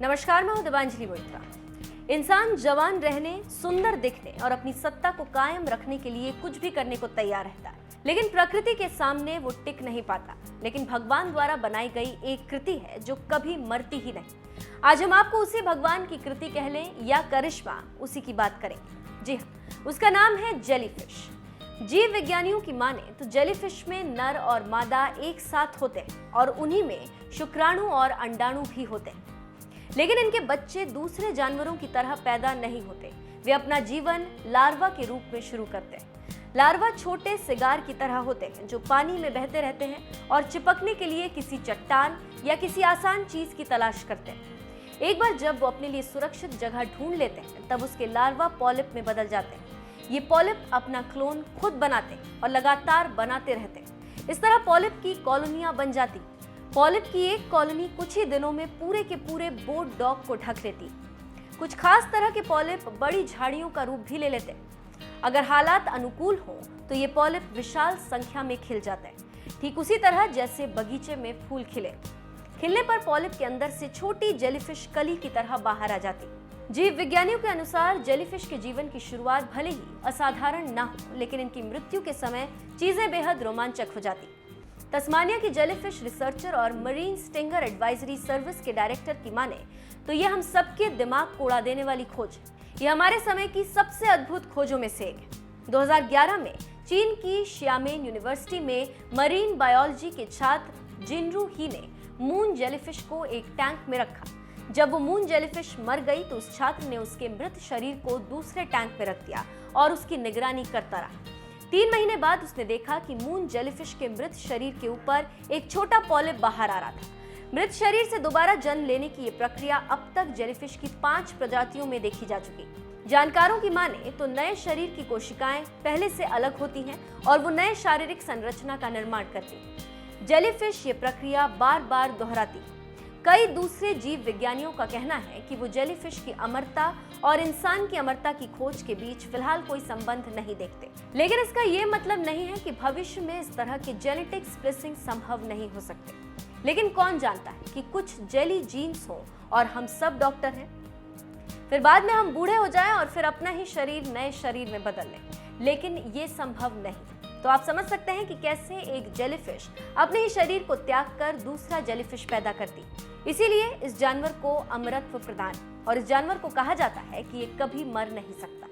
नमस्कार, मैं हूं दिवांजलि मोहित्रा। इंसान जवान रहने, सुंदर दिखने और अपनी सत्ता को कायम रखने के लिए कुछ भी करने को तैयार रहता है, लेकिन प्रकृति के सामने वो टिक नहीं पाता। लेकिन भगवान द्वारा बनाई गई एक कृति है जो कभी मरती ही नहीं। आज हम आपको उसी भगवान की कृति कह लें या करिश्मा, उसी की बात करेंगे। जी हाँ, उसका नाम है जेलीफिश। जीव विज्ञानियों की माने तो जेलीफिश में नर और मादा एक साथ होते हैं और उन्हीं में शुक्राणु और अंडाणु भी होते हैं। लेकिन इनके बच्चे दूसरे जानवरों की तरह पैदा नहीं होते। वे अपना जीवन लार्वा के रूप में शुरू करते हैं। लार्वा छोटे सिगार की तरह होते हैं जो पानी में बहते रहते हैं और चिपकने के लिए किसी चट्टान या किसी आसान चीज की तलाश करते हैं। एक बार जब वो अपने लिए सुरक्षित जगह ढूंढ लेते हैं, तब उसके लार्वा पॉलिप में बदल जाते हैं। ये पॉलिप अपना क्लोन खुद बनाते हैं और लगातार बनाते रहते हैं। इस तरह पॉलिप की कॉलोनियां बन जाती। पॉलिप की एक कॉलोनी कुछ ही दिनों में पूरे के पूरे बोट डॉग को ढक लेती। कुछ खास तरह के पॉलिप बड़ी झाड़ियों का रूप भी ले लेते हैं। अगर हालात अनुकूल हों तो ये पॉलिप विशाल संख्या में खिल जाते हैं, ठीक उसी तरह जैसे बगीचे में फूल खिले। खिलने पर पॉलिप के अंदर से छोटी जेलीफिश कली की तरह बाहर आ जाती। जीव विज्ञानियों के अनुसार जेलीफिश के जीवन की शुरुआत भले ही असाधारण ना हो, लेकिन इनकी मृत्यु के समय चीजें बेहद रोमांचक हो जाती। तस्मानिया की जेलीफिश रिसर्चर और मरीन स्टिंगर एडवाइजरी सर्विस के डायरेक्टर की माने तो ये हम सबके दिमाग को उड़ा देने वाली खोज है। ये हमारे समय की सबसे अद्भुत खोजों में से एक है। 2011 में चीन की शियामेन यूनिवर्सिटी में मरीन बायोलॉजी के छात्र जिनरू ही ने मून जेलीफिश को एक टैंक में रखा। जब वो मून जेलीफिश मर गई तो उस छात्र ने उसके मृत शरीर को दूसरे टैंक में रख दिया और उसकी निगरानी करता रहा। 3 महीने बाद उसने देखा कि मून जेलीफिश के मृत शरीर के ऊपर एक छोटा पॉलिप बाहर आ रहा था। मृत शरीर से दोबारा जन्म लेने की ये प्रक्रिया अब तक जेलीफिश की 5 प्रजातियों में देखी जा चुकी। जानकारों की माने तो नए शरीर की कोशिकाएं पहले से अलग होती हैं और वो नए शारीरिक संरचना का निर्माण करती। जेलीफिश ये प्रक्रिया बार बार दोहराती। कई दूसरे जीव विज्ञानियों का कहना है कि वो जेलीफिश की अमरता और इंसान की अमरता की खोज के बीच फिलहाल कोई संबंध नहीं देखते। लेकिन इसका ये मतलब नहीं है कि भविष्य में इस तरह के जेनेटिक स्प्लिसिंग संभव नहीं हो सकते। लेकिन कौन जानता है कि कुछ जेली जीन्स हो और हम सब डॉक्टर हैं, फिर बाद में हम बूढ़े हो जाएं और फिर अपना ही शरीर नए शरीर में बदल लें। लेकिन ये संभव नहीं। तो आप समझ सकते हैं कि कैसे एक जेलीफिश अपने ही शरीर को त्याग कर दूसरा जेलीफिश पैदा करती। इसीलिए इस जानवर को अमरत्व प्रदान और इस जानवर को कहा जाता है कि ये कभी मर नहीं सकता।